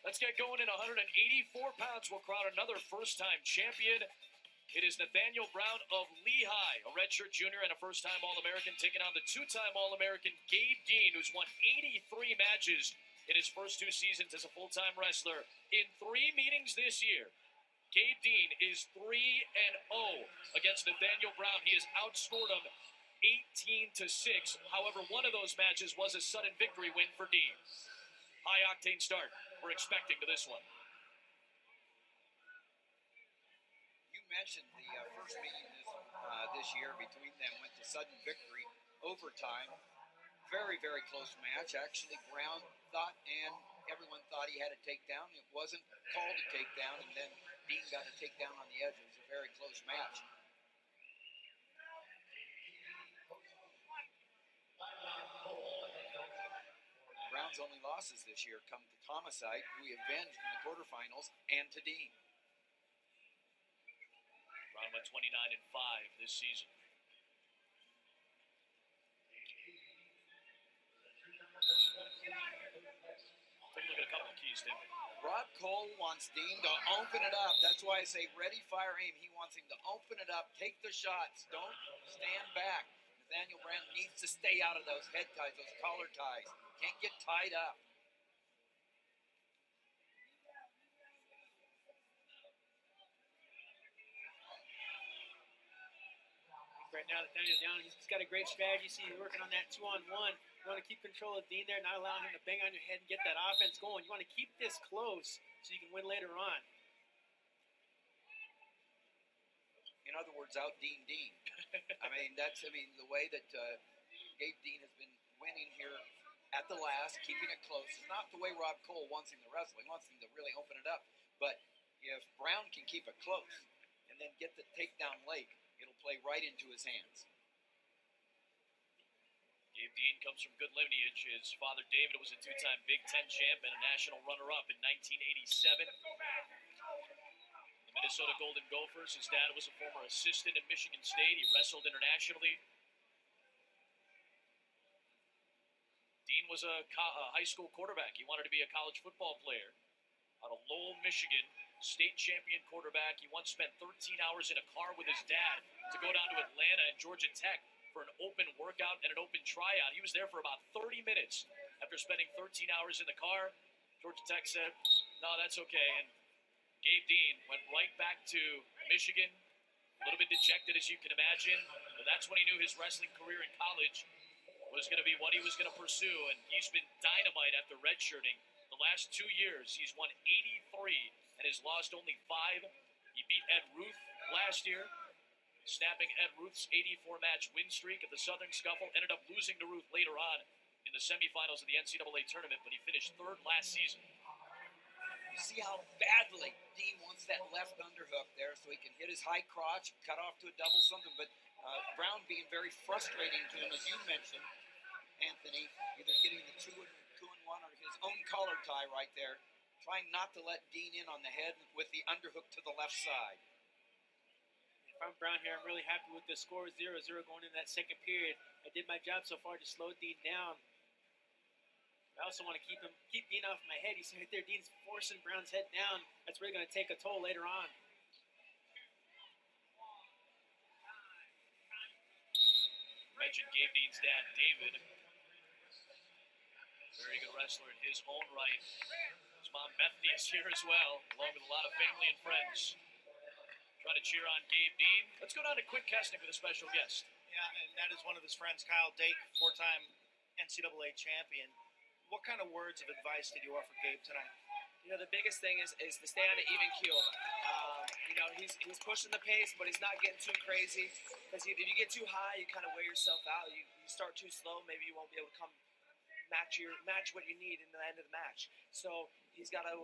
Let's get going in 184 pounds. We'll crown another first-time champion. It is Nathaniel Brown of Lehigh, a redshirt junior and a first-time All-American, taking on the two-time All-American Gabe Dean, who's won 83 matches in his first 2 seasons as a full-time wrestler. In 3 meetings this year, Gabe Dean is 3-0 against Nathaniel Brown. He has outscored him 18-6. However, one of those matches was a sudden victory win for Dean. High-octane start we're expecting to this one. You mentioned the first meeting this year between them went to sudden victory, overtime. Very, very close match. Actually, Brown thought, and everyone thought he had a takedown. It wasn't called a takedown, and then Dean got a takedown on the edge. It was a very close match. Brown's only losses this year come to Homicide, who he avenged in the quarterfinals, and to Dean. Brown went 29-5 this season. Take a look at a couple of keys, Tim. Rob Cole wants Dean to open it up. That's why I say ready, fire, aim. He wants him to open it up, take the shots, don't stand back. Nathaniel Brown needs to stay out of those head ties, those collar ties. Can't get tied up. Right now, Nathaniel down, he's got a great strategy. See, he's working on that 2-on-1. You want to keep control of Dean there, not allowing him to bang on your head and get that offense going. You want to keep this close so you can win later on. In other words, out Dean. I mean, the way that Gabe Dean has been winning here at the last, keeping it close. It's not the way Rob Cole wants him to wrestle. He wants him to really open it up. But if Brown can keep it close and then get the takedown late, it'll play right into his hands. Gabe Dean comes from good lineage. His father, David, was a 2-time Big Ten champ and a national runner-up in 1987. The Minnesota Golden Gophers. His dad was a former assistant at Michigan State. He wrestled internationally. Dean was a high school quarterback. He wanted to be a college football player. Out of Lowell, Michigan, state champion quarterback. He once spent 13 hours in a car with his dad to go down to Atlanta and Georgia Tech for an open workout and an open tryout. He was there for about 30 minutes after spending 13 hours in the car. Georgia Tech said, no, that's okay. And Gabe Dean went right back to Michigan, a little bit dejected, as you can imagine. But that's when he knew his wrestling career in college was going to be what he was going to pursue. And he's been dynamite after redshirting. The last 2 years, he's won 83 and has lost only 5. He beat Ed Ruth last year, snapping Ed Ruth's 84-match win streak at the Southern Scuffle. Ended up losing to Ruth later on in the semifinals of the NCAA tournament, but he finished 3rd last season. You see how badly Dean wants that left underhook there so he can hit his high crotch, cut off to a double something, but Brown being very frustrating to him, as you mentioned, Anthony, either getting the 2-1 or his own collar tie right there, trying not to let Dean in on the head with the underhook to the left side. If I'm Brown here, I'm really happy with the score 0-0 going into that second period. I did my job so far to slow Dean down. I also want to keep Dean off my head. You see right there, Dean's forcing Brown's head down. That's really going to take a toll later on. Mentioned Gabe Dean's dad, David. Very good wrestler in his own right. His mom, Bethany, is here as well, along with a lot of family and friends. Trying to cheer on Gabe Dean. Let's go down to Quick Casting with a special guest. Yeah, and that is one of his friends, Kyle Dake, 4-time NCAA champion. What kind of words of advice did you offer Gabe tonight? You know, the biggest thing is to stay on an even keel. You know, he's pushing the pace, but he's not getting too crazy. Because if you get too high, you kind of wear yourself out. You start too slow, maybe you won't be able to match what you need in the end of the match. So he's got to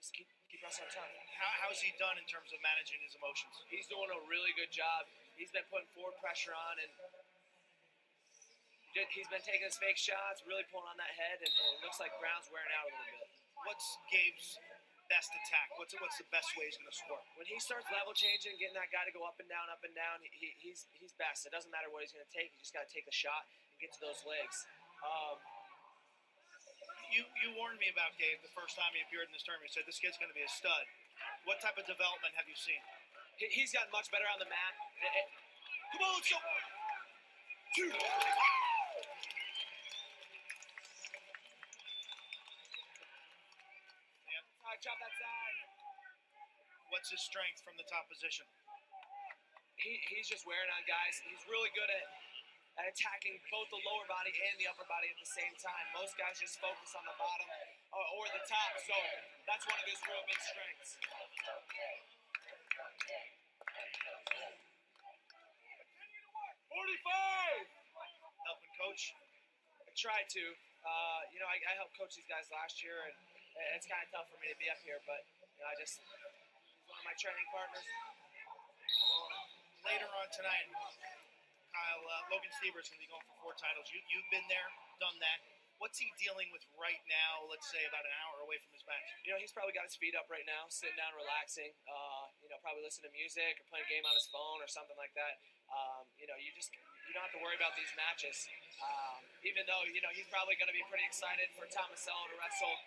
just keep wrestling tough. How's he done in terms of managing his emotions? He's doing a really good job. He's been putting forward pressure on, and he's been taking his fake shots, really pulling on that head, and it looks like Brown's wearing out a little bit. What's Gabe's best attack? What's the best way he's going to score? When he starts level changing, getting that guy to go up and down, he's best. It doesn't matter what he's going to take. You just got to take the shot and get to those legs. You warned me about Gabe the first time he appeared in this tournament. You said this kid's going to be a stud. What type of development have you seen? He's gotten much better on the mat. Come on, let's go. Two. All right, drop that side. What's his strength from the top position? He's just wearing on guys. He's really good at attacking both the lower body and the upper body at the same time. Most guys just focus on the bottom or the top, so that's one of his real big strengths. 45! Helping coach? I tried to. I helped coach these guys last year, and it's kind of tough for me to be up here, but he's one of my training partners. Later on tonight, Kyle, Logan Stieber's going to be going for 4 titles. You've been there, done that. What's he dealing with right now, let's say about an hour away from his match? He's probably got his feet up right now, sitting down, relaxing, probably listening to music or playing a game on his phone or something like that. You don't have to worry about these matches. Even though, he's probably going to be pretty excited for Tomasello to wrestle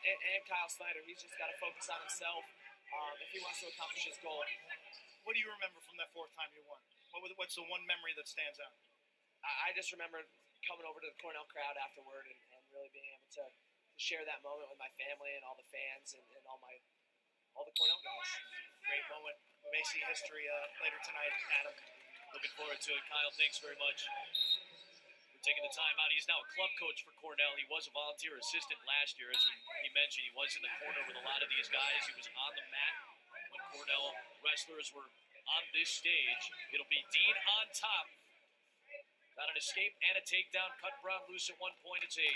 and Kyle Snyder. He's just got to focus on himself if he wants to accomplish his goal. What do you remember from that 4th time you won? What's the one memory that stands out? I just remember coming over to the Cornell crowd afterward and really being able to share that moment with my family and all the fans and all the Cornell guys. Great moment. May see history later tonight, Adam. Looking forward to it. Kyle, thanks very much for taking the time out. He's now a club coach for Cornell. He was a volunteer assistant last year, as he mentioned. He was in the corner with a lot of these guys. He was on the mat when Cornell wrestlers were on this stage. It'll be Dean on top. Got an escape and a takedown. Cut Brown loose at one point. It's a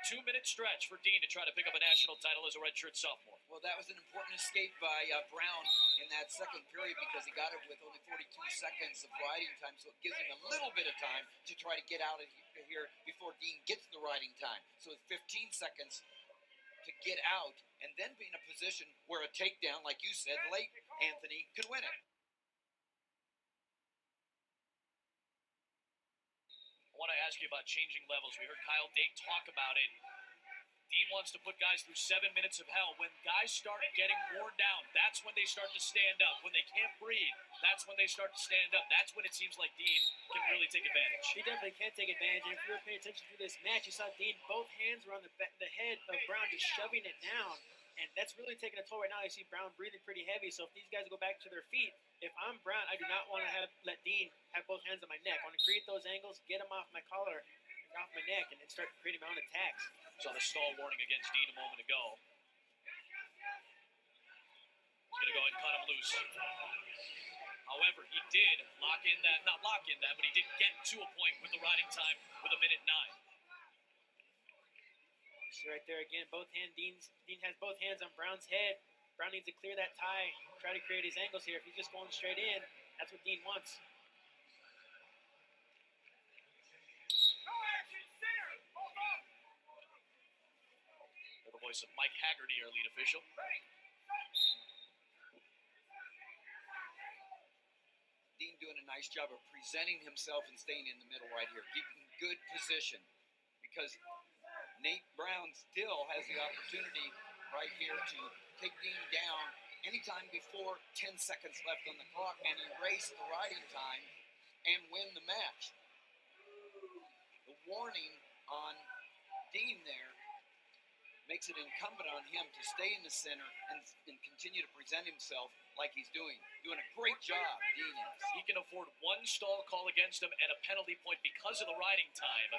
2-minute stretch for Dean to try to pick up a national title as a redshirt sophomore. Well, that was an important escape by Brown in that second period because he got it with only 42 seconds of riding time, so it gives him a little bit of time to try to get out of here before Dean gets the riding time. So it's 15 seconds to get out and then be in a position where a takedown, like you said, late Anthony, could win it. I want to ask you about changing levels. We heard Kyle Dake talk about it. Dean wants to put guys through 7 minutes of hell. When guys start getting worn down, that's when they start to stand up. When they can't breathe, that's when they start to stand up. That's when it seems like Dean can really take advantage. He definitely can take advantage. And if you were paying attention to this match, you saw Dean, both hands were on the head of Brown, just shoving it down. And that's really taking a toll right now. You see Brown breathing pretty heavy. So if these guys go back to their feet, if I'm Brown, I do not want to let Dean have both hands on my neck. I want to create those angles, get him off my collar, and off my neck, and start creating my own attacks. Saw the stall warning against Dean a moment ago. He's going to go and cut him loose. However, he did not lock in that, but he did get to a point with the riding time with 1:09. See right there again, Dean has both hands on Brown's head. Brown needs to clear that tie, try to create his angles here. If he's just going straight in, that's what Dean wants. The voice of Mike Haggerty, our lead official. Dean doing a nice job of presenting himself and staying in the middle right here, keeping good position, because Nate Brown still has the opportunity right here to take Dean down anytime before 10 seconds left on the clock and erase the riding time and win the match. The warning on Dean there makes it incumbent on him to stay in the center and continue to present himself like he's doing. Doing a great job, Dean is. He can afford one stall call against him and a penalty point because of the riding time.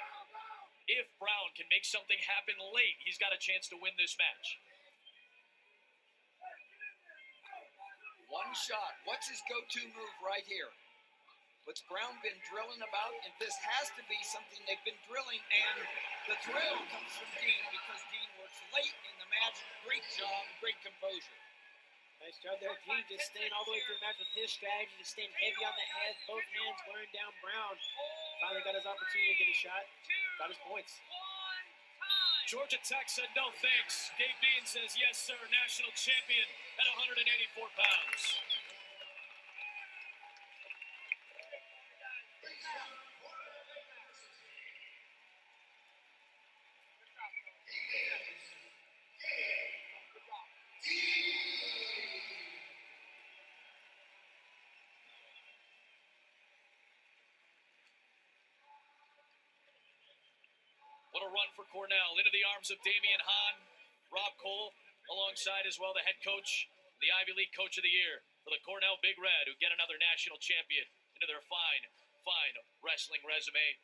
If Brown can make something happen late, he's got a chance to win this match. One shot. What's his go-to move right here? What's Brown been drilling about? And this has to be something they've been drilling. And the thrill comes from Dean because Dean works late in the match. Great job, great composure. Nice job there, Dean, just staying all the way through the match with his strategy, just staying heavy on the head, both hands wearing down Brown. Finally got his opportunity to get a shot, got his points. Georgia Tech said no thanks. Gabe Dean says yes, sir, national champion at 184 pounds. What a run for Cornell. Into the arms of Damian Hahn. Rob Cole alongside as well the head coach, the Ivy League Coach of the Year for the Cornell Big Red, who get another national champion into their fine wrestling resume.